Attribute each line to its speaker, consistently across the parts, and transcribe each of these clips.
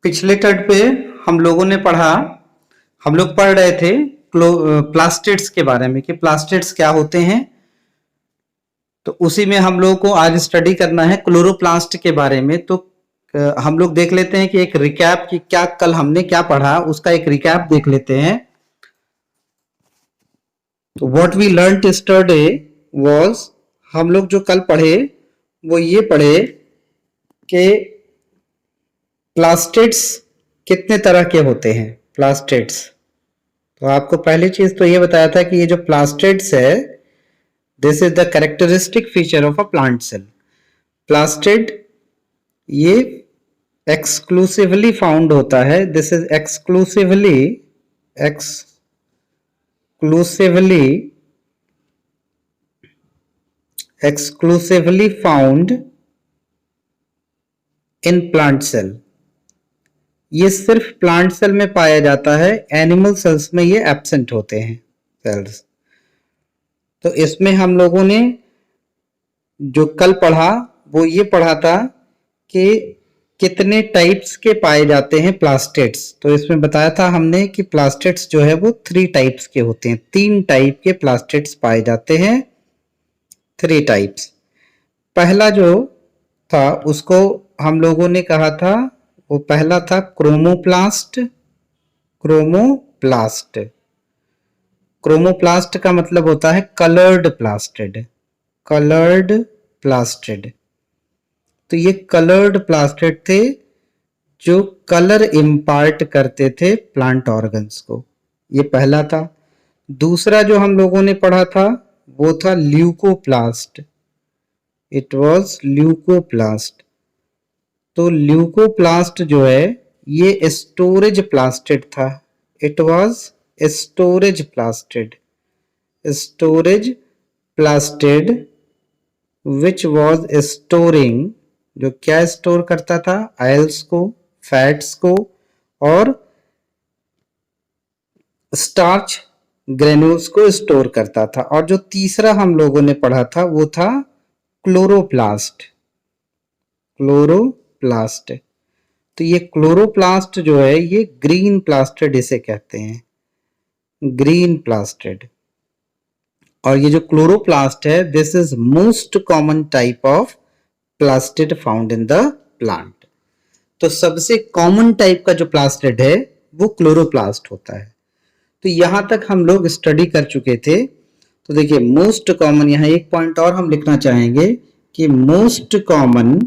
Speaker 1: पिछले टर्म पे हम लोगों ने पढ़ा, हम लोग पढ़ रहे थे प्लास्टिड्स के बारे में कि प्लास्टिड्स क्या होते हैं। तो उसी में हम लोगों को आज स्टडी करना है क्लोरोप्लास्ट के बारे में। तो हम लोग देख लेते हैं कि एक रिकैप कि क्या कल हमने क्या पढ़ा, उसका एक रिकैप देख लेते हैं। तो what we learned yesterday was, हम लोग जो कल पढ़े वो ये पढ़े कि प्लास्टिड्स कितने तरह के होते हैं। प्लास्टिड्स, तो आपको पहली चीज तो ये बताया था कि ये जो प्लास्टिड्स है, this is the characteristic feature of a plant cell. Plastid ये एक्सक्लूसिवली फाउंड होता है, this is exclusively found in plant cell। ये सिर्फ प्लांट सेल में पाया जाता है, एनिमल सेल्स में ये एब्सेंट होते हैं सेल्स। तो इसमें हम लोगों ने जो कल पढ़ा वो ये पढ़ा था कि कितने टाइप्स के पाए जाते हैं प्लास्टिड्स। तो इसमें बताया था हमने कि प्लास्टिड्स जो है वो 3 टाइप्स के होते हैं, 3 टाइप के प्लास्टिड्स पाए जाते हैं, 3 टाइप्स। पहला जो था उसको हम लोगों ने कहा था, वो पहला था क्रोमोप्लास्ट। क्रोमोप्लास्ट का मतलब होता है कलर्ड प्लास्टिड। तो ये कलर्ड प्लास्टिड थे जो कलर इम्पार्ट करते थे प्लांट ऑर्गन्स को, ये पहला था। दूसरा जो हम लोगों ने पढ़ा था वो था ल्यूकोप्लास्ट, इट वाज ल्यूकोप्लास्ट। तो ल्यूकोप्लास्ट जो है ये स्टोरेज प्लास्टिड था, it was storage plastid which was storing, जो क्या स्टोर करता था, आयल्स को, फैट्स को और स्टार्च ग्रेन्यूल्स को स्टोर करता था। और जो तीसरा हम लोगों ने पढ़ा था वो था क्लोरोप्लास्ट। तो ये क्लोरोप्लास्ट जो है ये ग्रीन प्लास्टिड इसे कहते हैं, ग्रीन प्लास्टिड। और ये जो क्लोरोप्लास्ट है, this is most common type of plastid found in the plant. तो सबसे कॉमन टाइप का जो प्लास्टिड है वो क्लोरोप्लास्ट होता है। तो यहां तक हम लोग स्टडी कर चुके थे। तो देखिए मोस्ट कॉमन, यहां एक पॉइंट और हम लिखना चाहेंगे कि most common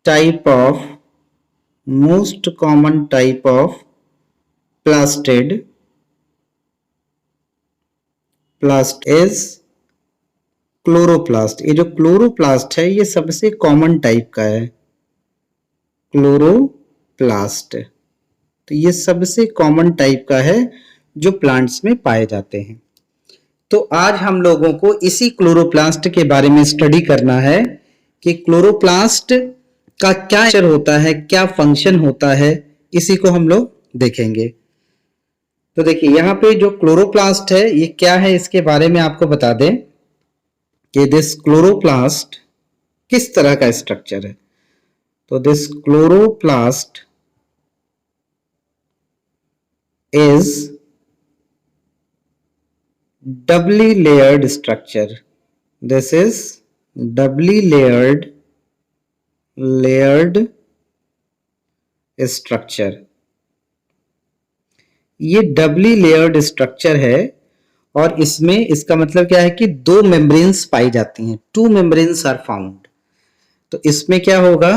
Speaker 1: type of plastid is chloroplast. ये जो क्लोरोप्लास्ट है ये सबसे कॉमन टाइप का है, क्लोरोप्लास्ट। तो ये सबसे कॉमन टाइप का है जो प्लांट्स में पाए जाते हैं। तो आज हम लोगों को इसी क्लोरोप्लास्ट के बारे में स्टडी करना है कि क्लोरोप्लास्ट का क्या नेचर होता है, क्या फंक्शन होता है, इसी को हम लोग देखेंगे। तो देखिए यहाँ पे जो क्लोरोप्लास्ट है ये क्या है, इसके बारे में आपको बता दें कि दिस क्लोरोप्लास्ट किस तरह का स्ट्रक्चर है। तो this chloroplast is doubly layered structure, this is doubly layered structure। ये डबली लेयर्ड स्ट्रक्चर है और इसमें इसका मतलब क्या है कि 2 मेम्ब्रेन्स पाई जाती हैं, 2 मेम्ब्रेन्स आर फाउंड। तो इसमें क्या होगा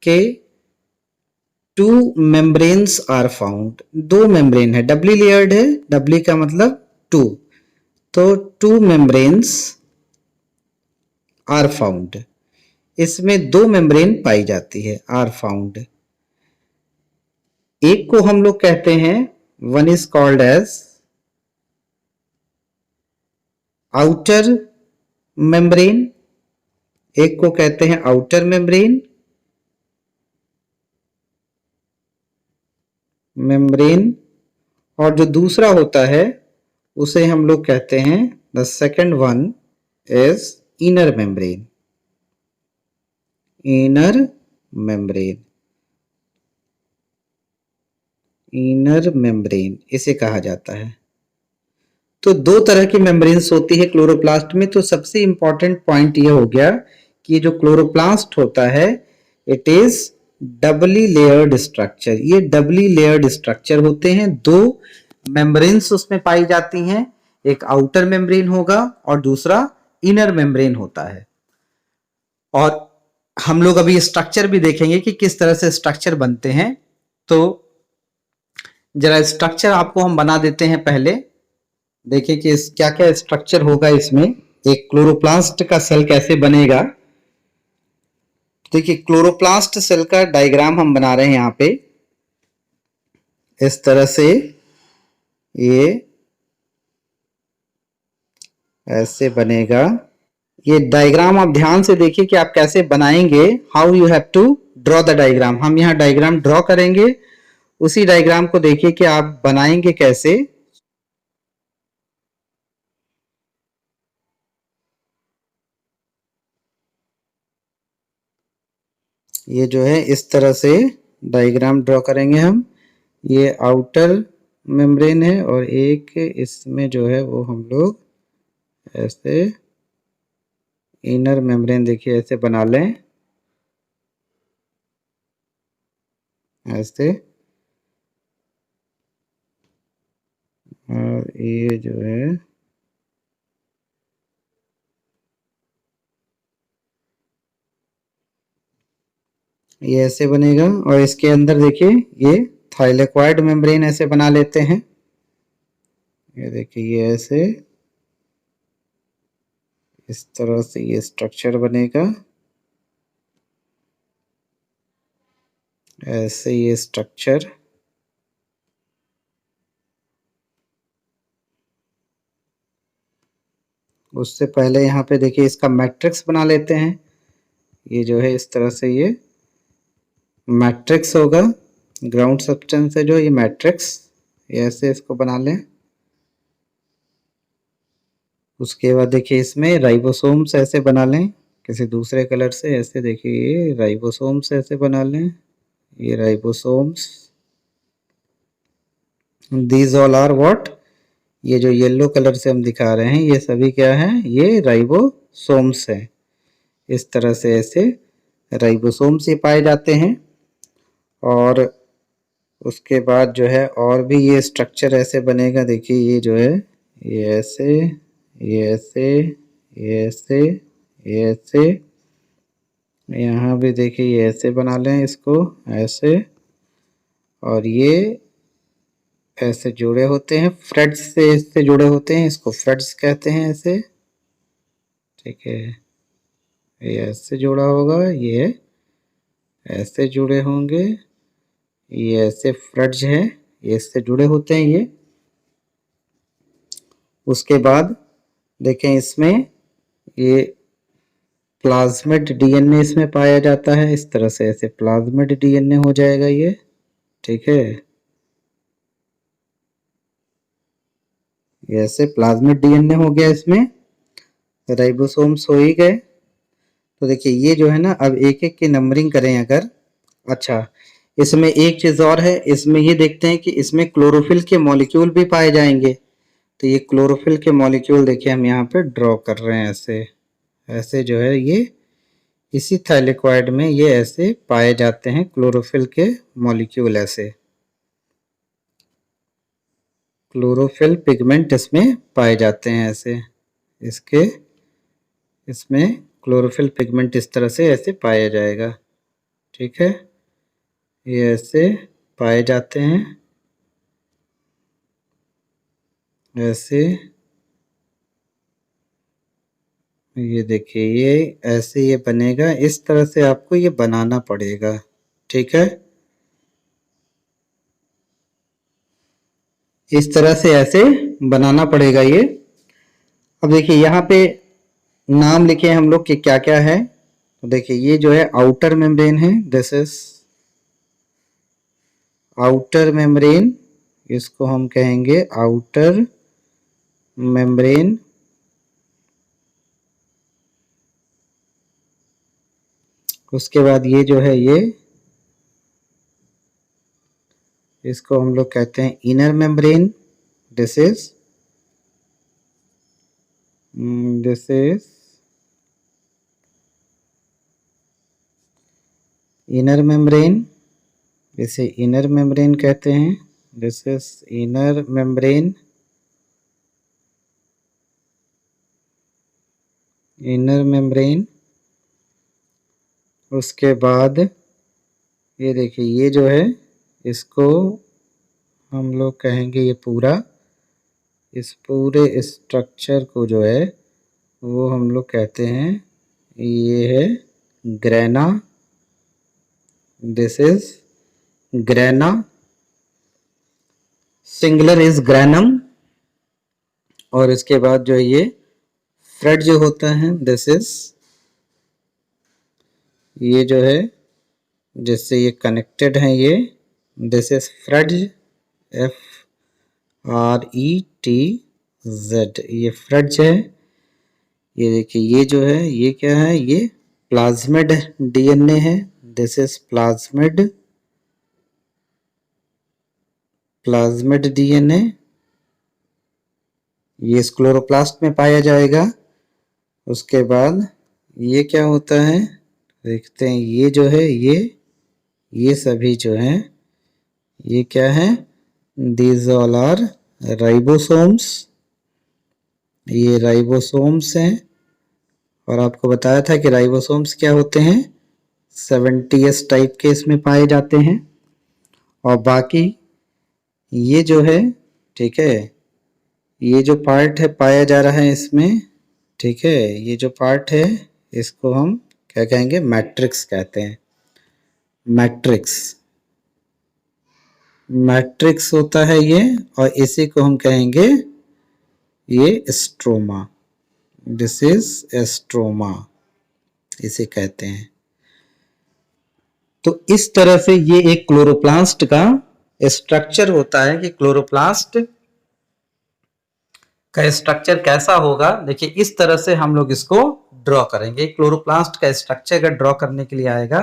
Speaker 1: कि 2 मेम्ब्रेन्स आर फाउंड, 2 मेम्ब्रेन है, डबली लेयर्ड है, डबली का मतलब 2, तो 2 मेम्ब्रेन्स आर फाउंड, इसमें 2 मेम्ब्रेन पाई जाती है, आर फाउंड। एक को हम लोग कहते हैं, one is called as outer membrane, एक को कहते हैं आउटर मेम्ब्रेन, और जो दूसरा होता है उसे हम लोग कहते हैं, the second one is inner membrane. Inner membrane. Inner membrane इसे कहा जाता है। तो दो तरह की मेम्ब्रेन्स होती है क्लोरोप्लास्ट में। तो सबसे इंपॉर्टेंट पॉइंट ये हो गया कि ये जो क्लोरोप्लास्ट होता है it is Dabali layered structure. ये डबली लेयर्ड स्ट्रक्चर होते हैं। दो मेम्ब्रेन्स उसमें पाई जाती हैं, एक आउटर मेम्ब्रेन होगा और दूसरा इनर मेम्ब्रेन होता है। और हम लोग अभी स्ट्रक्चर भी देखेंगे कि किस तरह से स्ट्रक्चर बनते हैं। तो जरा स्ट्रक्चर आपको हम बना देते हैं। पहले देखिए कि क्या क्या स्ट्रक्चर होगा इसमें, एक क्लोरोप्लास्ट का सेल कैसे बनेगा। देखिए क्लोरोप्लास्ट सेल का डायग्राम हम बना रहे हैं यहाँ पे। इस तरह से ये ऐसे बनेगा। ये डायग्राम आप ध्यान से देखिए कि आप कैसे बनाएंगे। How you have to draw the diagram. हम यहाँ डायग्राम ड्रॉ करेंगे, उसी डायग्राम को देखिए कि आप बनाएंगे कैसे। ये जो है इस तरह से डायग्राम ड्रॉ करेंगे हम। ये आउटर मेम्ब्रेन है और एक इसमें जो है वो हम लोग ऐसे इनर मेम्ब्रेन देखिए ऐसे बना लें, ऐसे। और ये जो है ये ऐसे बनेगा। और इसके अंदर देखिए ये थाइलेक्वाइड मेम्ब्रेन ऐसे बना लेते हैं। ये देखिए ये ऐसे इस तरह से ये स्ट्रक्चर बनेगा। ऐसे ये स्ट्रक्चर उससे पहले यहाँ पे देखिए इसका मैट्रिक्स बना लेते हैं। ये जो है इस तरह से ये मैट्रिक्स होगा। ग्राउंड सब्सटेंस है जो ये मैट्रिक्स, ऐसे इसको बना लें। उसके बाद देखिए इसमें राइबोसोम्स ऐसे बना लें किसी दूसरे कलर से। ऐसे देखिए ये राइबोसोम्स ऐसे बना लें। ये ribosomes, these all are what, ये जो येलो कलर से हम दिखा रहे हैं ये सभी क्या है, ये राइबोसोम्स है। इस तरह से ऐसे राइबोसोम्स ये पाए जाते हैं। और उसके बाद जो है और भी ये स्ट्रक्चर ऐसे बनेगा। देखिए ये जो है ये ऐसे, ये ऐसे, ये ऐसे, ये ऐसे। यहाँ भी देखिए ये ऐसे बना लें इसको, ऐसे। और ये ऐसे जुड़े होते हैं, फ्रेड्स से इससे जुड़े होते हैं, इसको फ्रेड्स कहते हैं ऐसे। ठीक है, ये ऐसे जुड़ा होगा, ये ऐसे जुड़े होंगे, ये ऐसे फ्रेड्स हैं, ये इससे जुड़े होते हैं ये। उसके बाद देखें इसमें ये प्लाज्मिड डीएनए इसमें पाया जाता है। इस तरह से ऐसे प्लाज्मिड डीएनए हो जाएगा ये। ठीक है, ये ऐसे प्लाज्मिड डीएनए हो गया। इसमें राइबोसोम्स हो ही गए। तो देखिए ये जो है ना, अब एक एक की नंबरिंग करें अगर। अच्छा, इसमें एक चीज और है, इसमें ये देखते हैं कि इसमें क्लोरोफिल के मॉलिक्यूल भी पाए जाएंगे। तो ये क्लोरोफिल के मॉलिक्यूल देखिए हम यहाँ पे ड्रॉ कर रहे हैं ऐसे। ऐसे जो है ये इसी थाइलेक्वाइड में ये ऐसे पाए जाते हैं क्लोरोफिल के मॉलिक्यूल। ऐसे क्लोरोफिल पिगमेंट इसमें पाए जाते हैं ऐसे। इसके इसमें क्लोरोफिल पिगमेंट इस तरह से ऐसे पाया जाएगा। ठीक है, ये ऐसे पाए जाते हैं ऐसे। ये देखिए ये ऐसे ये बनेगा। इस तरह से आपको ये बनाना पड़ेगा। ठीक है, इस तरह से ऐसे बनाना पड़ेगा ये। अब देखिए यहाँ पे नाम लिखे हम लोग कि क्या क्या है। तो देखिए ये जो है आउटर मेम्ब्रेन है, दिस इज आउटर मेम्ब्रेन, इसको हम कहेंगे आउटर मेम्ब्रेन। उसके बाद ये जो है ये इसको हम लोग कहते हैं inner membrane. This is inner membrane, इसे इनर मेम्ब्रेन कहते हैं। This is inner membrane, inner membrane. उसके बाद ये देखिए ये जो है इसको हम लोग कहेंगे ये पूरा, इस पूरे स्ट्रक्चर को जो है वो हम लोग कहते हैं ये है grana. This is grana, singular is granum. और इसके बाद जो ये फ्रेड जो होता है दिस इज, ये जो है जिससे ये कनेक्टेड है ये, दिस इज फ्रेड, FRETZ, ये फ्रेड है। ये देखिए ये जो है ये क्या है, ये प्लाज्मिड DNA है। दिस इज प्लाज्मिड DNA, ये क्लोरोप्लास्ट में पाया जाएगा। उसके बाद ये क्या होता है देखते हैं, ये जो है ये सभी जो हैं ये क्या है, दीज ऑल आर राइबोसोम्स, ये राइबोसोम्स हैं। और आपको बताया था कि राइबोसोम्स क्या होते हैं, 70S टाइप के इसमें पाए जाते हैं। और बाकी ये जो है ठीक है, ये जो पार्ट है पाया जा रहा है इसमें, ठीक है, ये जो पार्ट है इसको हम क्या कहेंगे, मैट्रिक्स कहते हैं। मैट्रिक्स, मैट्रिक्स होता है ये, और इसी को हम कहेंगे ये स्ट्रोमा। दिस इज स्ट्रोमा, इसे कहते हैं। तो इस तरह से ये एक क्लोरोप्लास्ट का स्ट्रक्चर होता है कि क्लोरोप्लास्ट का स्ट्रक्चर कैसा होगा। देखिए इस तरह से हम लोग इसको ड्रॉ करेंगे। क्लोरोप्लास्ट का स्ट्रक्चर अगर ड्रॉ करने के लिए आएगा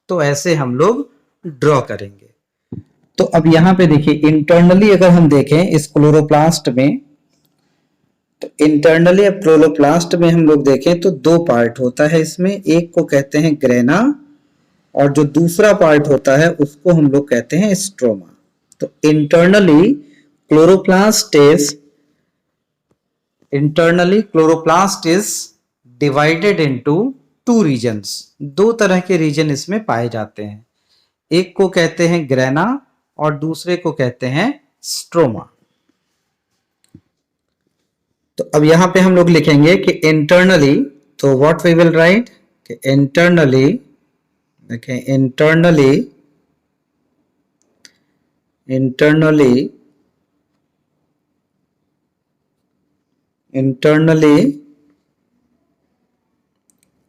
Speaker 1: तो ऐसे हम लोग ड्रॉ करेंगे। तो अब यहां पे देखिए इंटरनली अगर हम देखें इस क्लोरोप्लास्ट में, तो इंटरनली अब क्लोरोप्लास्ट में हम लोग देखें तो दो पार्ट होता है इसमें, एक को कहते हैं ग्रेना और जो दूसरा पार्ट होता है उसको हम लोग कहते हैं स्ट्रोमा। तो internally chloroplast is divided into two reasons. दो तरह के रीजन इसमें पाए जाते हैं, एक को कहते हैं ग्रेना और दूसरे को कहते हैं स्ट्रोमा। तो अब यहां पे हम लोग लिखेंगे कि इंटरनली, तो व्हाट वी विल राइट कि इंटरनली, देखें internally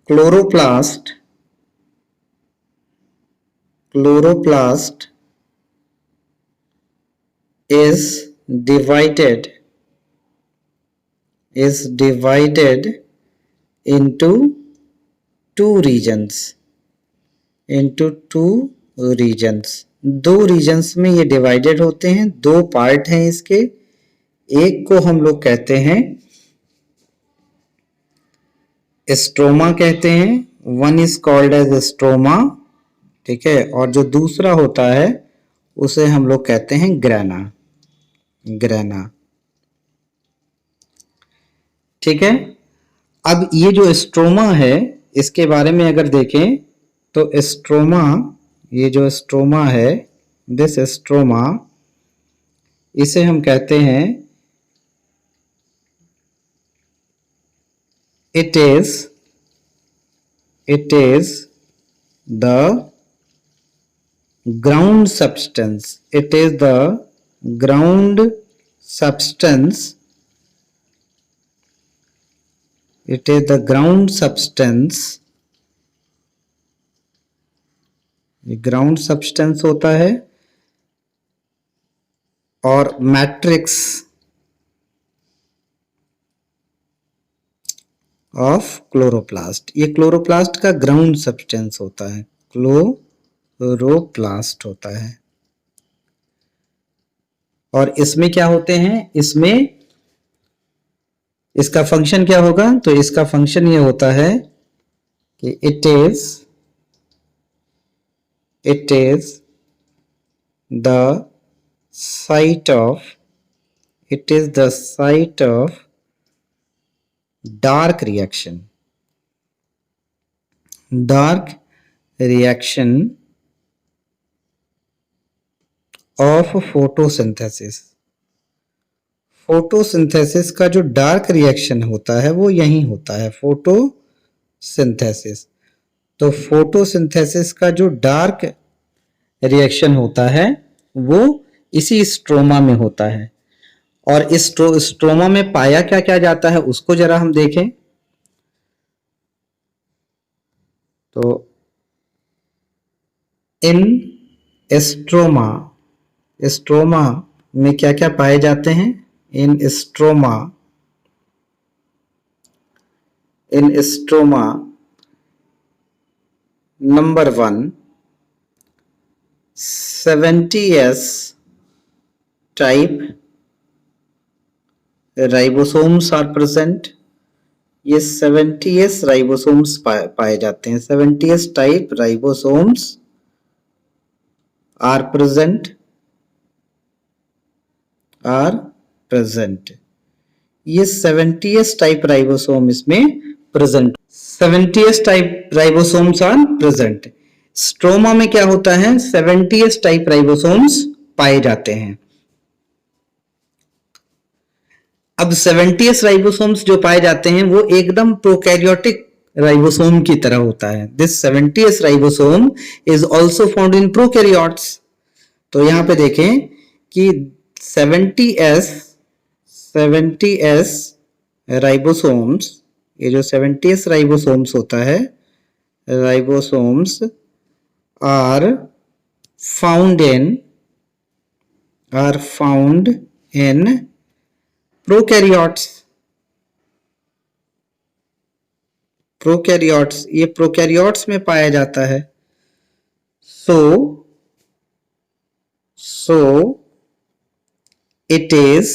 Speaker 1: chloroplast is divided into two regions, दो रीजन्स में ये डिवाइडेड होते हैं। दो पार्ट हैं इसके, एक को हम लोग कहते हैं स्ट्रोमा कहते हैं, one is called as stroma, ठीक है, और जो दूसरा होता है उसे हम लोग कहते हैं ग्रेना। ठीक है। अब ये जो स्ट्रोमा है इसके बारे में अगर देखें तो स्ट्रोमा, ये जो स्ट्रोमा है, दिस स्ट्रोमा, इसे हम कहते हैं it is the ground substance, it is the ground substance, it is the ground substance, ये ग्राउंड सब्सटेंस होता है। और मैट्रिक्स ऑफ क्लोरोप्लास्ट। ये क्लोरोप्लास्ट का ग्राउंड सब्सटेंस होता है, क्लोरोप्लास्ट होता है। और इसमें क्या होते हैं, इसमें इसका फंक्शन क्या होगा, तो इसका फंक्शन ये होता है कि it is the site of dark reaction of photosynthesis का जो डार्क रिएक्शन होता है वो यही होता है, फोटोसिंथेसिस। तो फोटोसिंथेसिस का जो डार्क रिएक्शन होता है वो इसी स्ट्रोमा में होता है। और इस स्ट्रोमा में पाया क्या क्या जाता है उसको जरा हम देखें। तो इन स्ट्रोमा में क्या क्या पाए जाते हैं, in stroma number 1 70s type ribosomes are present. ये 70s राइबोसोम्स पाए जाते हैं, 70s type ribosomes are present. ये 70s टाइप राइबोसोम इसमें present, 70s type ribosomes are present. Stroma में क्या होता है, 70s टाइप राइबोसोम्स पाए जाते हैं। अब 70s राइबोसोम्स जो पाए जाते हैं वो एकदम प्रोकैरियोटिक राइबोसोम की तरह होता है। This 70s ribosome is also found in prokaryotes. तो यहां पे देखें कि 70s राइबोसोम्स, ये जो 70s राइबोसोम्स होता है, ribosomes are found in prokaryotes. ये प्रोकैरियोट्स में पाया जाता है। So it is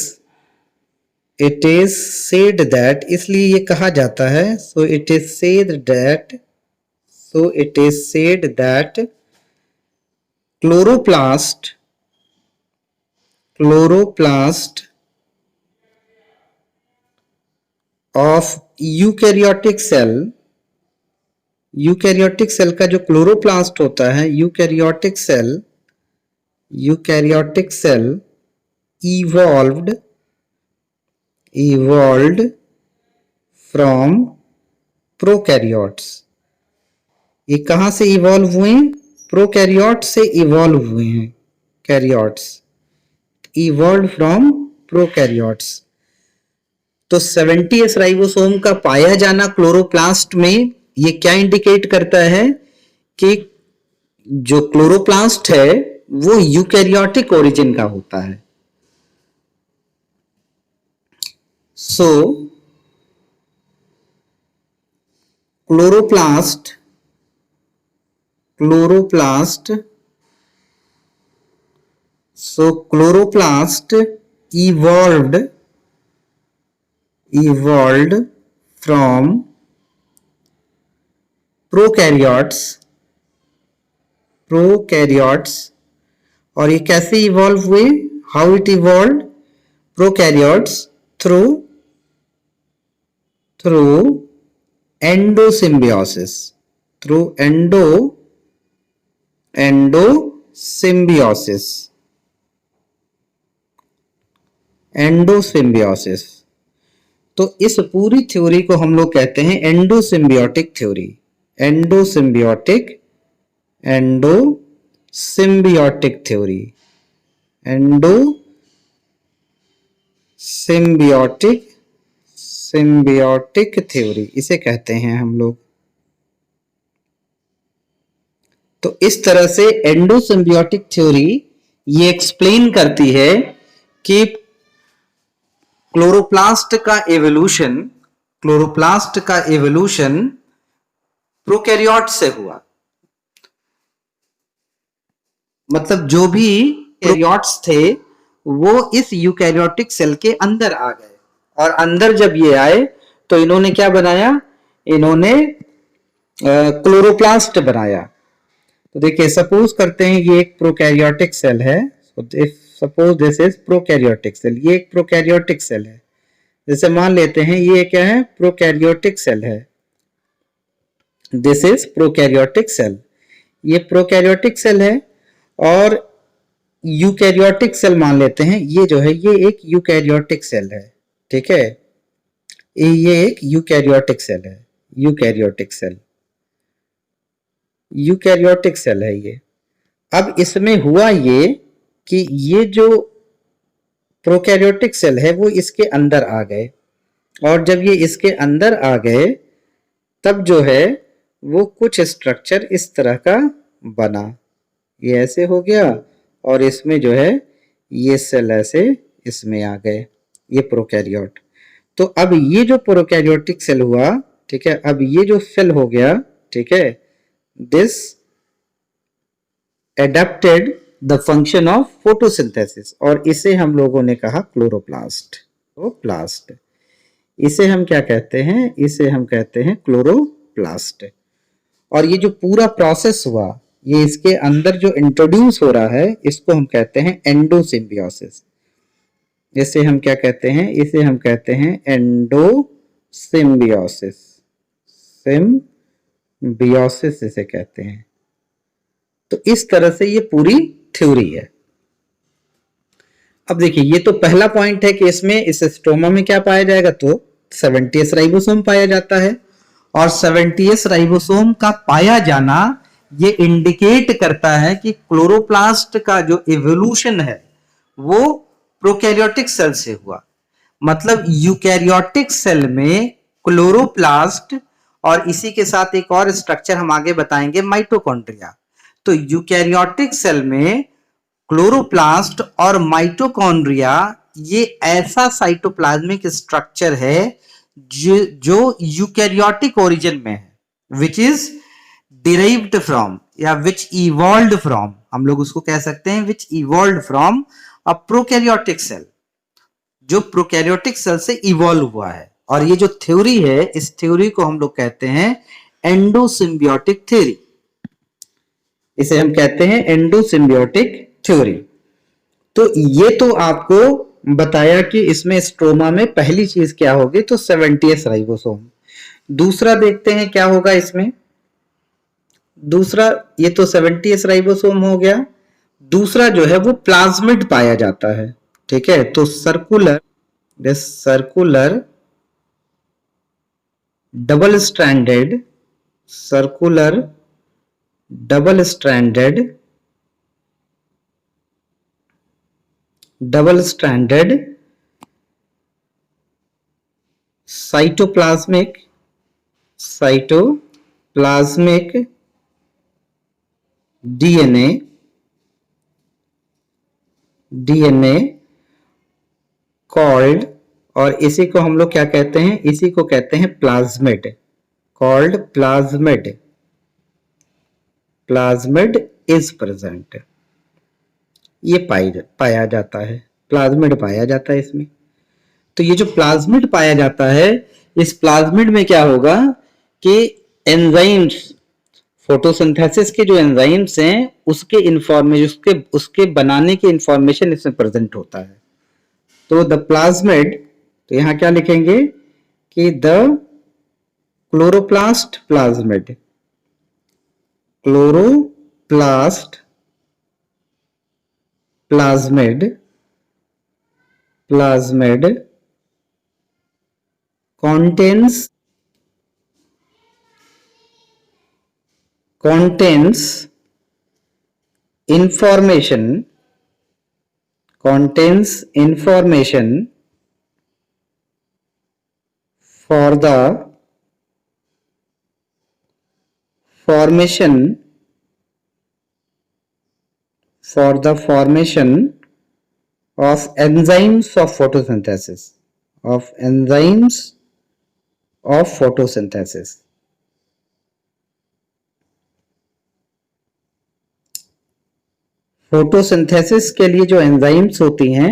Speaker 1: said that, इसलिए ये कहा जाता है, so it is said that chloroplast of eukaryotic cell का जो क्लोरोप्लास्ट होता है, eukaryotic cell evolved from prokaryotes. ये कहां से इवॉल्व हुए, प्रोकैरियोट से इवॉल्व हुए हैं, कैरियोट्स इवॉल्व फ्रॉम प्रोकैरियोट्स। तो 70s राइबोसोम का पाया जाना क्लोरोप्लास्ट में ये क्या इंडिकेट करता है कि जो क्लोरोप्लास्ट है वो यूकैरियोटिक ओरिजिन का होता है। So chloroplast evolved from prokaryotes. और ये कैसे इवॉल्व हुए, how it evolve, prokaryotes through endosymbiosis, endosymbiosis. तो इस पूरी थ्योरी को हम लोग कहते हैं एंडोसिम्बियोटिक थ्योरी। एंडोसिम्बियोटिक थ्योरी इसे कहते हैं हम लोग। तो इस तरह से एंडोसिम्बियोटिक थ्योरी ये एक्सप्लेन करती है कि क्लोरोप्लास्ट का एवोल्यूशन क्लोरोप्लास्ट का एवोल्यूशन प्रोकैरियोट से हुआ। मतलब जो भी यूकैरियोट्स थे वो इस यूकैरियोटिक सेल के अंदर आ गए, और अंदर जब ये आए तो इन्होंने क्या बनाया, इन्होंने क्लोरोप्लास्ट बनाया। तो देखिए सपोज करते हैं ये एक प्रोकैरियोटिक सेल है, suppose this is prokaryotic cell, ये एक प्रोकैरियोटिक सेल है। जैसे मान लेते हैं ये क्या है, प्रोकैरियोटिक सेल है, दिस इज प्रोकैरियोटिक सेल, ये प्रोकैरियोटिक सेल है। और यूकैरियोटिक सेल मान लेते हैं, ये जो है ये एक यूकैरियोटिक सेल है, ठीक है, ये एक यूकैरियोटिक सेल है, यूकैरियोटिक सेल, यूकैरियोटिक सेल है ये। अब इसमें हुआ ये कि ये जो प्रोकैरियोटिक सेल है वो इसके अंदर आ गए, और जब ये इसके अंदर आ गए तब जो है वो कुछ स्ट्रक्चर इस तरह का बना, ये ऐसे हो गया, और इसमें जो है ये सेल ऐसे इसमें आ गए, ये प्रोकैरियोट। तो अब ये जो प्रोकैरियोटिक सेल हुआ, ठीक है, अब ये जो सेल हो गया, ठीक है, this adapted the function of photosynthesis, और इसे हम लोगों ने कहा क्लोरोप्लास्ट। क्लोरोप्लास्ट, इसे हम क्या कहते हैं, इसे हम कहते हैं क्लोरोप्लास्ट। और ये जो पूरा प्रोसेस हुआ, ये इसके अंदर जो इंट्रोड्यूस हो रहा है, इसको हम कहते हैं एंडोसिम्बियोसिस। इसे हम क्या कहते हैं, इसे हम कहते हैं एंडोसिम्बियोसिस, सिम्बियोसिस इसे कहते हैं। तो इस तरह से ये पूरी थ्योरी है। अब देखिए ये तो पहला पॉइंट है कि इसमें इस स्ट्रोमा में क्या पाया जाएगा, तो 70s राइबोसोम पाया जाता है, और 70s राइबोसोम का पाया जाना ये इंडिकेट करता है कि क्लोरोप्लास्ट का जो इवोल्यूशन है वो प्रोकैरियोटिक सेल से हुआ। मतलब यूकैरियोटिक सेल में क्लोरोप्लास्ट, और इसी के साथ एक और स्ट्रक्चर हम आगे बताएंगे, माइटोकॉन्ड्रिया। तो यूकैरियोटिक सेल में क्लोरोप्लास्ट और माइटोकॉन्ड्रिया ये ऐसा साइटोप्लाज्मिक स्ट्रक्चर है जो यूकैरियोटिक ओरिजिन में है, विच इज डिराइव्ड फ्रॉम या विच इवॉल्व्ड फ्रॉम, हम लोग उसको कह सकते हैं which evolved from a prokaryotic cell, जो प्रोकैरियोटिक सेल से इवॉल्व हुआ है। और ये जो थ्योरी है, इस थ्योरी को हम लोग कहते हैं एंडोसिम्बियोटिक थ्योरी, इसे हम कहते हैं एंडोसिम्बियोटिक थ्योरी। तो ये तो आपको बताया कि इसमें स्ट्रोमा में पहली चीज क्या होगी, तो 70s राइबोसोम। दूसरा देखते हैं क्या होगा इसमें, दूसरा, ये तो 70s राइबोसोम हो गया। दूसरा जो है वो प्लाज्मिड पाया जाता है, ठीक है। तो circular double stranded, circular double stranded cytoplasmic DNA called, और इसी को हम लोग क्या कहते हैं, इसी को कहते हैं plasmid, called plasmid is present. ये पाया जाता है, प्लाज्मिड पाया जाता है इसमें। तो ये जो प्लाज्मिड पाया जाता है, इस प्लाज्मिड में क्या होगा कि एंजाइम्स, फोटोसिंथेसिस के जो एंजाइम्स हैं उसके इंफॉर्मेशन, उसके बनाने की इंफॉर्मेशन इसमें प्रेजेंट होता है। तो द प्लाज्मिड, तो यहां क्या लिखेंगे कि the chloroplast plasmid, plasmid contains information for the formation of enzymes of photosynthesis, of photosynthesis. Photosynthesis के लिए जो एंजाइम्स होती हैं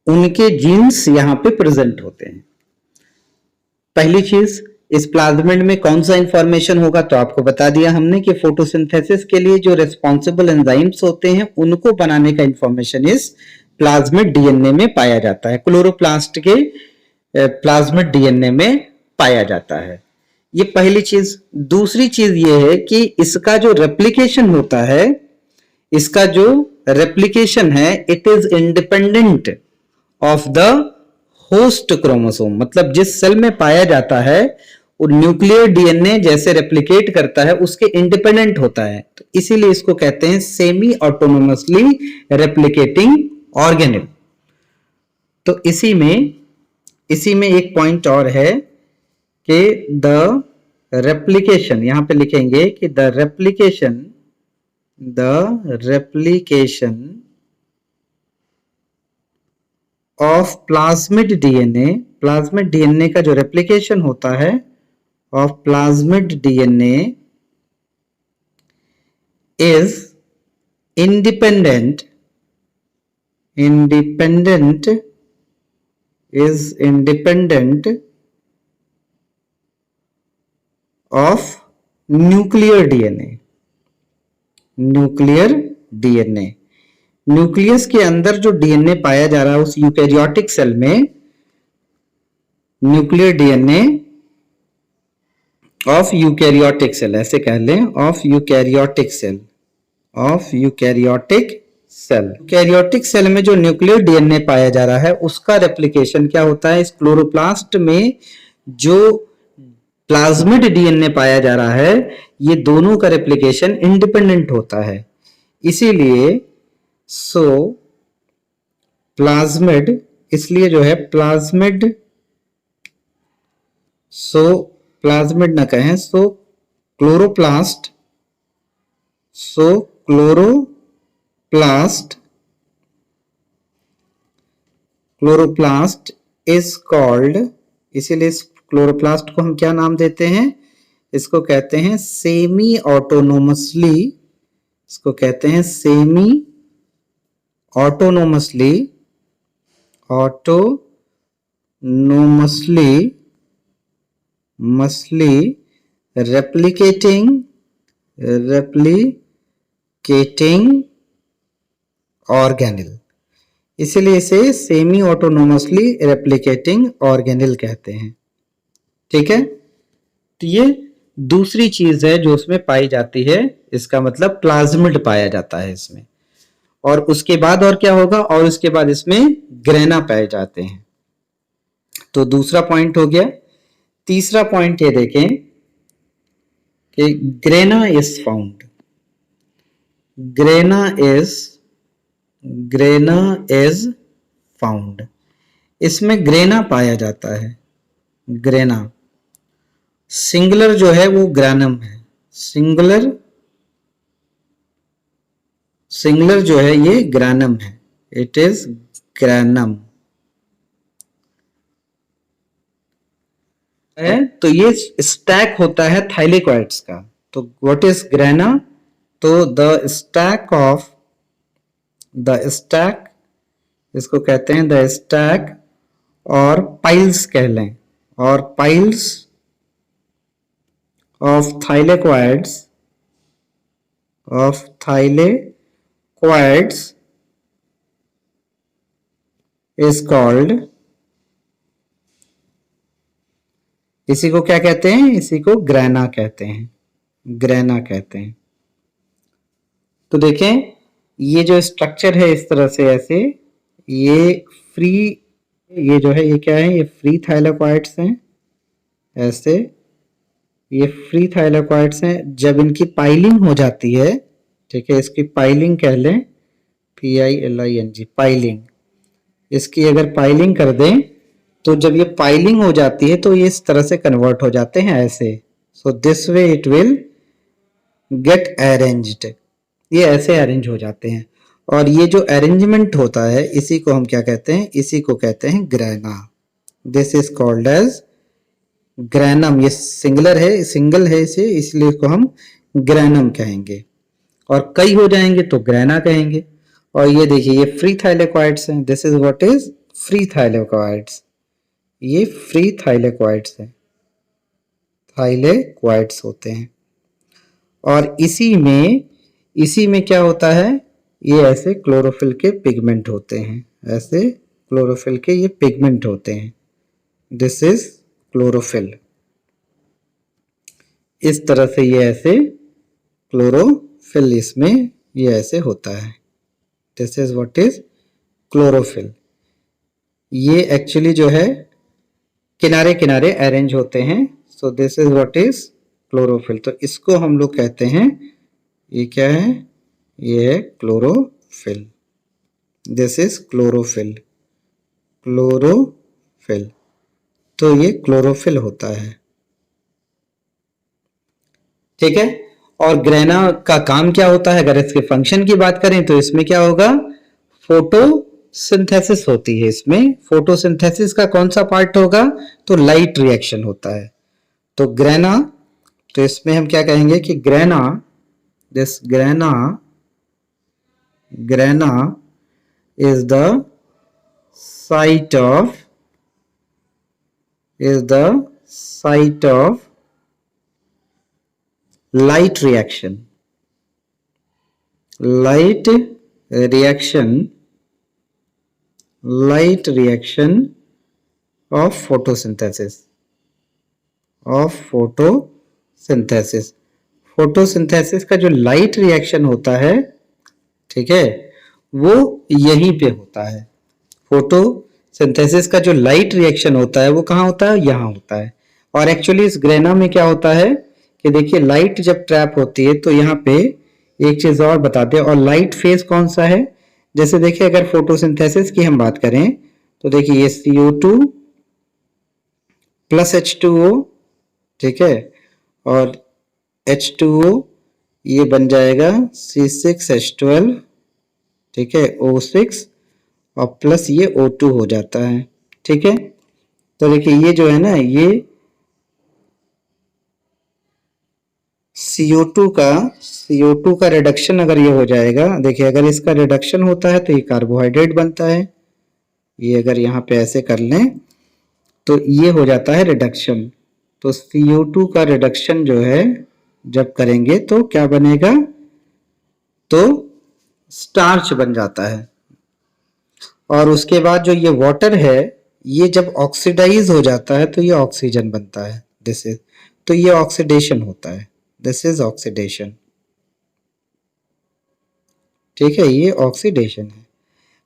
Speaker 1: उनके जीन्स यहां पे प्रेजेंट होते हैं। पहली चीज, इस प्लाज्मिड में कौन सा इंफॉर्मेशन होगा, तो आपको बता दिया हमने कि फोटोसिंथेसिस के लिए जो रिस्पॉन्सिबल एंजाइम्स होते हैं उनको बनाने का इंफॉर्मेशन इस प्लाज्मिड डीएनए में पाया जाता है, क्लोरोप्लास्ट के प्लाज्मिड डीएनए में पाया जाता है। ये पहली चीज। दूसरी चीज ये है कि इसका जो रेप्लिकेशन होता है, इसका जो रेप्लिकेशन है, it is independent of the host chromosome. मतलब जिस सेल में पाया जाता है वो न्यूक्लियर डीएनए जैसे रेप्लिकेट करता है उसके इंडिपेंडेंट होता है, तो इसीलिए इसको कहते हैं सेमी ऑटोनोमसली रेप्लिकेटिंग ऑर्गेनेल। तो इसी में एक पॉइंट और है कि द रेप्लिकेशन, यहां पे लिखेंगे कि the replication of plasmid DNA का जो रेप्लिकेशन होता है of plasmid DNA is independent of nuclear DNA. Nucleus के अंदर जो डीएनए पाया जा रहा है उस यूकैरियोटिक सेल में, nuclear DNA of eukaryotic cell, ऐसे कह लें, ऑफ यूकैरियोटिक सेल में जो न्यूक्लियर डीएनए पाया जा रहा है उसका रेप्लिकेशन क्या होता है, इस क्लोरोप्लास्ट में जो प्लाज्मिड डीएनए पाया जा रहा है ये दोनों का रेप्लिकेशन इंडिपेंडेंट होता है। इसीलिए प्लाज्मिड, इसलिए जो है प्लाज्मिड ना कहें, क्लोरोप्लास्ट इज कॉल्ड, इसीलिए इस क्लोरोप्लास्ट को हम क्या नाम देते हैं, इसको कहते हैं सेमी ऑटोनोमसली, इसको कहते हैं सेमी ऑटोनोमसली रेप्लिकेटिंग ऑर्गेनेल। इसीलिए इसे सेमी ऑटोनोमसली रेप्लिकेटिंग ऑर्गेनेल कहते हैं। ठीक है, तो ये दूसरी चीज है जो उसमें पाई जाती है, इसका मतलब प्लाज्मिड पाया जाता है इसमें। और उसके बाद और क्या होगा, और उसके बाद इसमें ग्रेना पाए जाते हैं। तो दूसरा पॉइंट हो गया। तीसरा पॉइंट ये देखें कि ग्रेना इज फाउंड, इसमें ग्रेना पाया जाता है। ग्रेना सिंगुलर जो है वो ग्रैनम है, सिंगुलर जो है ये ग्रैनम है, इट इज ग्रैनम है। तो ये स्टैक होता है थाइलेकोइड्स का। तो व्हाट इज ग्रेना, तो द स्टैक इसको कहते हैं द स्टैक, और पाइल्स कह लें, और piles of thylakoids is called, इसी को क्या कहते हैं, इसी को ग्रेना कहते हैं। तो देखें ये जो स्ट्रक्चर है इस तरह से, ऐसे ये फ्री, ये जो है ये क्या है, ये फ्री थाइलाकॉइड्स हैं, ऐसे ये फ्री थाइलाकॉइड्स हैं। जब इनकी पाइलिंग हो जाती है, ठीक है, इसकी पाइलिंग कह लें, PILING, पाइलिंग, इसकी अगर पाइलिंग कर दें तो जब ये पाइलिंग हो जाती है तो ये इस तरह से कन्वर्ट हो जाते हैं ऐसे। So this way it will get arranged, ये ऐसे अरेंज हो जाते हैं। और ये जो अरेंजमेंट होता है इसी को हम क्या कहते हैं, इसी को कहते हैं grana. This is called as granum, ये सिंगुलर है, सिंगल है इसे, इसलिए इसको हम ग्रैनम कहेंगे। और कई हो जाएंगे तो ग्रैना कहेंगे। और ये देखिए ये फ्री थाइलेकोइड्स हैं, this is what is free thylakoids, ये फ्री थाइलेकोइड्स हैं, थाइलेकोइड्स होते हैं। और इसी में क्या होता है, ये ऐसे क्लोरोफिल के पिगमेंट होते हैं, ऐसे क्लोरोफिल के ये पिगमेंट होते हैं, दिस इज क्लोरोफिल। इस तरह से ये ऐसे क्लोरोफिल इसमें ये ऐसे होता है, this is what is chlorophyll. ये एक्चुअली जो है किनारे किनारे अरेंज होते हैं, so this is what is chlorophyll. तो इसको हम लोग कहते हैं, ये क्या है, ये है chlorophyll, this is chlorophyll, chlorophyll. तो ये क्लोरोफिल होता है, ठीक है। और ग्रैना का काम क्या होता है, अगर इसके फंक्शन की बात करें तो इसमें क्या होगा, फोटोसिंथेसिस होती है इसमें। फोटोसिंथेसिस का कौन सा पार्ट होगा, तो लाइट रिएक्शन होता है। तो ग्रैना, तो इसमें हम क्या कहेंगे कि grana, this grana is the site of light reaction of photosynthesis, photosynthesis का जो लाइट रिएक्शन होता है, ठीक है, वो यहीं पे होता है। फोटोसिंथेसिस का जो लाइट रिएक्शन होता है वो कहाँ होता है, यहाँ होता है। और एक्चुअली इस ग्रैना में क्या होता है कि देखिए लाइट जब ट्रैप होती है तो यहाँ पे एक चीज और बता दें, और लाइट फेज कौन सा है, जैसे देखिए अगर फोटोसिंथेसिस की हम बात करें तो देखिए ये CO2 प्लस H2O, ठीक है, और H2O ये बन जाएगा C6H12, ठीक है, O6 और प्लस ये O2 हो जाता है, ठीक है। तो देखिए ये जो है ना, ये CO2 का रिडक्शन अगर ये हो जाएगा, देखिए अगर इसका रिडक्शन होता है तो ये कार्बोहाइड्रेट बनता है, ये अगर यहाँ पे ऐसे कर लें तो ये हो जाता है रिडक्शन। तो CO2 का रिडक्शन जो है जब करेंगे तो क्या बनेगा, तो स्टार्च बन जाता है। और उसके बाद जो ये वाटर है ये जब ऑक्सीडाइज हो जाता है तो ये ऑक्सीजन बनता है, दिस इज, तो ये ऑक्सीडेशन होता है, दिस इज ऑक्सीडेशन, ठीक है, ये ऑक्सीडेशन है।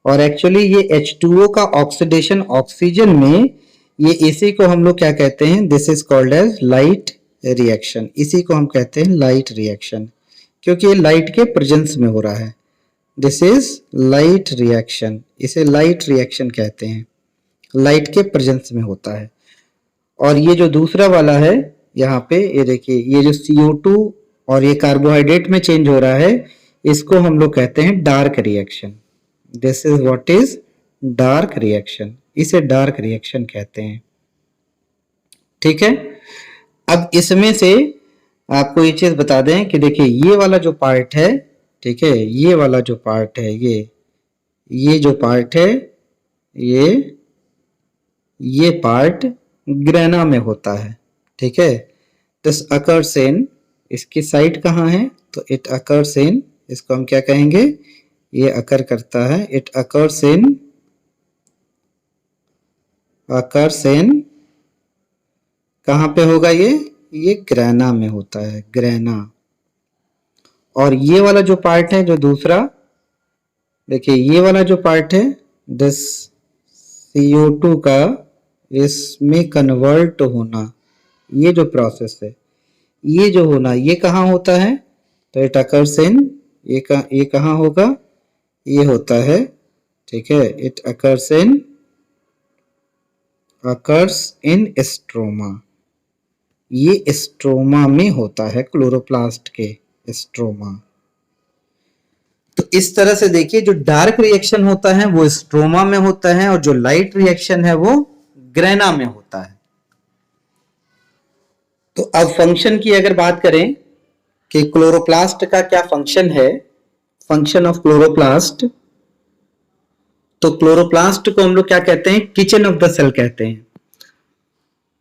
Speaker 1: और एक्चुअली ये H2O का ऑक्सीडेशन ऑक्सीजन में, ये इसी को हम लोग क्या कहते हैं, this is called as light reaction, इसी को हम कहते हैं लाइट रिएक्शन, क्योंकि ये लाइट के प्रेजेंस में हो रहा है, दिस इज लाइट रिएक्शन, इसे लाइट रिएक्शन कहते हैं, लाइट के प्रेजेंस में होता है। और ये जो दूसरा वाला है यहाँ पे, ये देखिए ये जो CO2 और ये कार्बोहाइड्रेट में चेंज हो रहा है, इसको हम लोग कहते हैं dark reaction, this is what is dark reaction, इसे डार्क रिएक्शन कहते हैं, ठीक है। अब इसमें से आपको ये चीज बता दें कि देखिए ये वाला जो पार्ट है, ठीक है, ये वाला जो पार्ट है, ये जो पार्ट है, ये पार्ट ग्रैना में होता है, ठीक है। दिस अकर्स इन, इसकी साइट कहाँ है, तो इट अकर्स इन, इसको हम क्या कहेंगे, ये अकर करता है, इट अकर्स इन कहाँ पे होगा, ये ग्रैना में होता है, ग्रैना। और ये वाला जो पार्ट है जो दूसरा, देखिए ये वाला जो पार्ट है, दिस CO2 का इसमें कन्वर्ट होना, ये जो प्रोसेस है, ये जो होना, ये कहाँ होता है, तो इट अकर्स इन, ये कहाँ होगा, ये होता है, ठीक है, इट अकर्स इन स्ट्रोमा, ये स्ट्रोमा में होता है, क्लोरोप्लास्ट के स्ट्रोमा। तो इस तरह से देखिए जो डार्क रिएक्शन होता है वो स्ट्रोमा में होता है, और जो लाइट रिएक्शन है वो ग्रैना में होता है। तो अब फंक्शन की अगर बात करें कि क्लोरोप्लास्ट का क्या फंक्शन है, फंक्शन ऑफ क्लोरोप्लास्ट, तो क्लोरोप्लास्ट को हम लोग क्या कहते हैं, किचन ऑफ द सेल कहते हैं।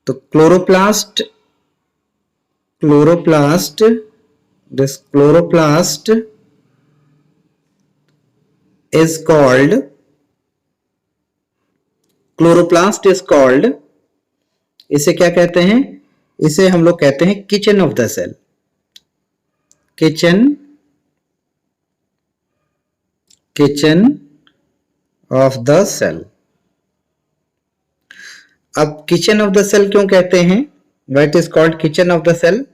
Speaker 1: तो chloroplast this chloroplast is called इसे क्या कहते हैं, इसे हम लोग कहते हैं kitchen of the cell, kitchen of the cell. अब किचन ऑफ द सेल क्यों कहते हैं, what is called kitchen of the cell,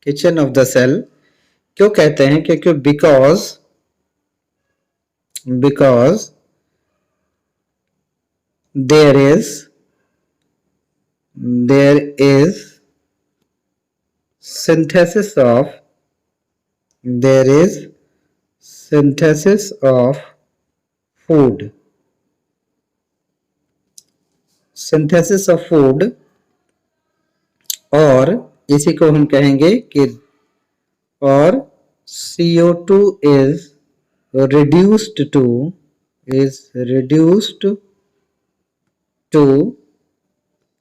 Speaker 1: kitchen of the cell क्यों कहते हैं, क्योंकि because there is synthesis of food, और इसी को हम कहेंगे कि और CO2 is reduced to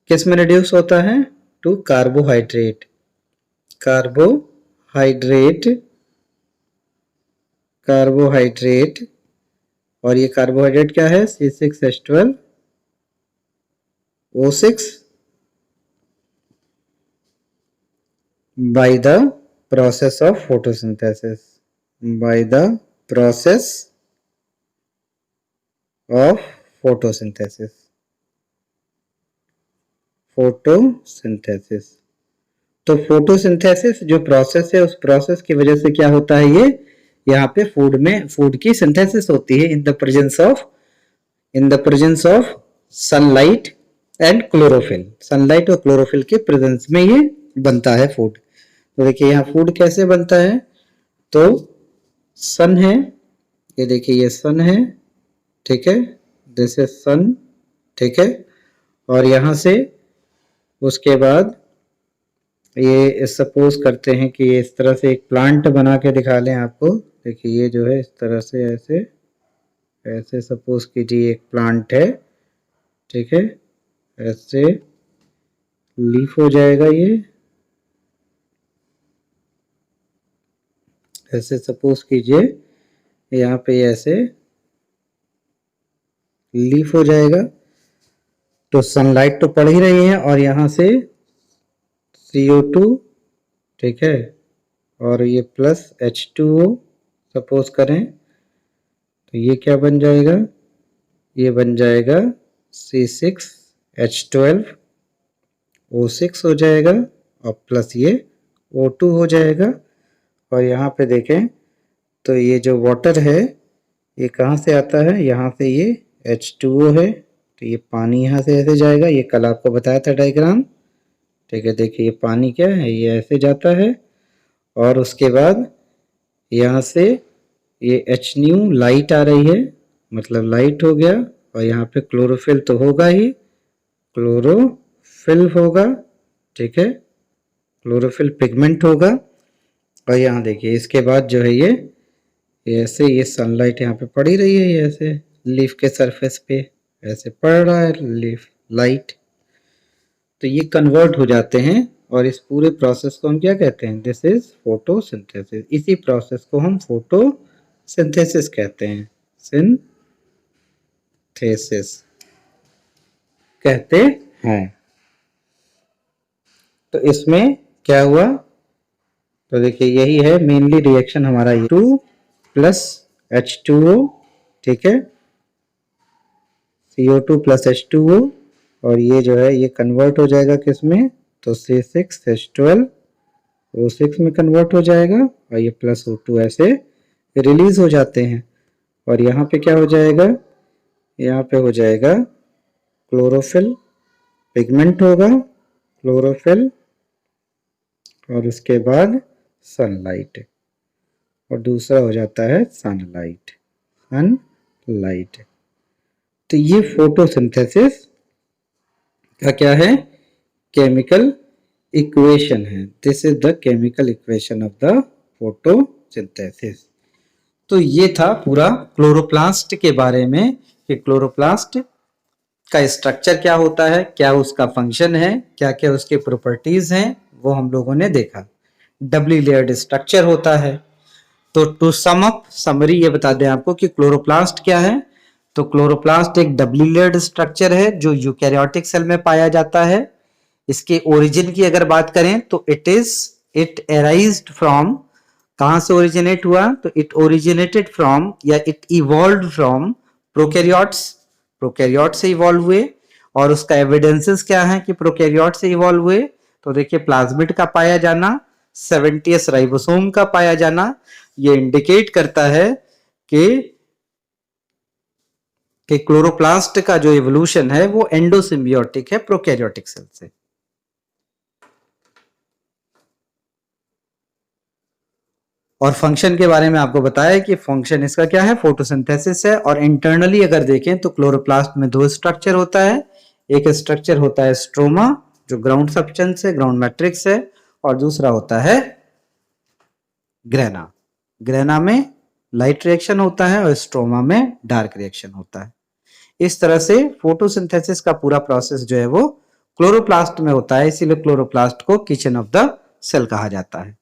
Speaker 1: किस में रिड्यूस होता है, टू कार्बोहाइड्रेट, और ये कार्बोहाइड्रेट क्या है, C6H12O6 by the process of photosynthesis, तो फोटोसिंथेसिस जो प्रोसेस है, उस प्रोसेस की वजह से क्या होता है, ये यहाँ पे फूड की सिंथेसिस होती है in the presence of sunlight and chlorophyll, sunlight और क्लोरोफिल के प्रेजेंस में ये बनता है फूड। तो देखिए यहाँ फूड कैसे बनता है, तो सन है, ये देखिए ये सन है, ठीक है, दिस इज सन, ठीक है, और यहाँ से उसके बाद ये सपोज करते हैं कि ये इस तरह से एक प्लांट बना के दिखा लें आपको, देखिए ये जो है इस तरह से ऐसे सपोज कीजिए एक प्लांट है, ठीक है, ऐसे लीफ हो जाएगा, ये ऐसे सपोज कीजिए यहाँ पे ऐसे लीफ हो जाएगा। तो सनलाइट तो पड़ ही रही है और यहाँ से CO2, ठीक है, और ये प्लस H2O सपोज करें, तो ये क्या बन जाएगा, ये बन जाएगा C6H12O6 हो जाएगा और प्लस ये O2 हो जाएगा। और यहाँ पे देखें तो ये जो वाटर है ये कहाँ से आता है, यहाँ से ये H2O है, तो ये पानी यहाँ से ऐसे जाएगा, ये कल आपको बताया था डायग्राम, ठीक है, देखिए ये पानी क्या है, ये ऐसे जाता है और उसके बाद यहाँ से ये H न्यू लाइट आ रही है, मतलब लाइट हो गया, और यहाँ पे क्लोरोफिल तो होगा ही, क्लोरोफिल होगा, ठीक है, क्लोरोफिल पिगमेंट होगा। और यहाँ देखिए इसके बाद जो है ये ऐसे ये सनलाइट यहाँ पे पड़ ही रही है, ये ऐसे लीफ के सरफेस पे ऐसे पड़ रहा है लीफ लाइट, तो ये कन्वर्ट हो जाते हैं और इस पूरे प्रोसेस को हम क्या कहते हैं, दिस इज फोटोसिंथेसिस। इसी प्रोसेस को हम फोटोसिंथेसिस कहते हैं, सिंथेसिस कहते हैं। तो इसमें क्या हुआ, तो देखिए यही है मेनली रिएक्शन हमारा, 2 प्लस H2O, ठीक है, CO2 प्लस H2O, और ये जो है ये कन्वर्ट हो जाएगा किस में, तो C6H12O6 में कन्वर्ट हो जाएगा और ये प्लस O2 ऐसे रिलीज हो जाते हैं। और यहाँ पे क्या हो जाएगा, यहाँ पे हो जाएगा क्लोरोफिल पिगमेंट होगा, क्लोरोफिल, और उसके बाद सनलाइट, और दूसरा हो जाता है सनलाइट। तो ये फोटोसिंथेसिस का क्या है, केमिकल इक्वेशन है, this is the chemical equation of the photosynthesis. तो ये था पूरा क्लोरोप्लास्ट के बारे में कि क्लोरोप्लास्ट का स्ट्रक्चर क्या होता है, क्या उसका फंक्शन है, क्या क्या उसके प्रॉपर्टीज हैं, वो हम लोगों ने देखा। डबली लेयर्ड स्ट्रक्चर होता है। तो टू सम अप समरी ये बता दें आपको कि क्लोरोप्लास्ट क्या है। तो क्लोरोप्लास्ट एक डबली लेयर्ड स्ट्रक्चर है जो यूकैरियोटिक सेल में पाया जाता है। इसके ओरिजिन की अगर बात करें तो इट अराइज्ड फ्रॉम, कहां से ओरिजिनेट हुआ, तो इट ओरिजिनेटेड फ्रॉम या it evolved from prokaryotes, prokaryote से इवॉल्व हुए। और उसका एविडेंसेस क्या है कि प्रोकैरियोट से इवॉल्व हुए, तो देखिए प्लाज्मिड का पाया जाना, 70s राइबोसोम का पाया जाना, ये इंडिकेट करता है कि क्लोरोप्लास्ट का जो इवोल्यूशन है वो एंडोसिम्बियोटिक है प्रोकैरियोटिक सेल से। और फंक्शन के बारे में आपको बताया कि फंक्शन इसका क्या है, फोटोसिंथेसिस है। और इंटरनली अगर देखें तो क्लोरोप्लास्ट में दो स्ट्रक्चर होता है। एक स्ट्रक्चर होता है स्ट्रोमा जो ग्राउंड सब्सटेंस है, ग्राउंड मैट्रिक्स है, और दूसरा होता है ग्रेना। ग्रेना में लाइट रिएक्शन होता है और स्ट्रोमा में डार्क रिएक्शन होता है। इस तरह से फोटोसिंथेसिस का पूरा प्रोसेस जो है वो क्लोरोप्लास्ट में होता है, इसीलिए क्लोरोप्लास्ट को किचन ऑफ द सेल कहा जाता है।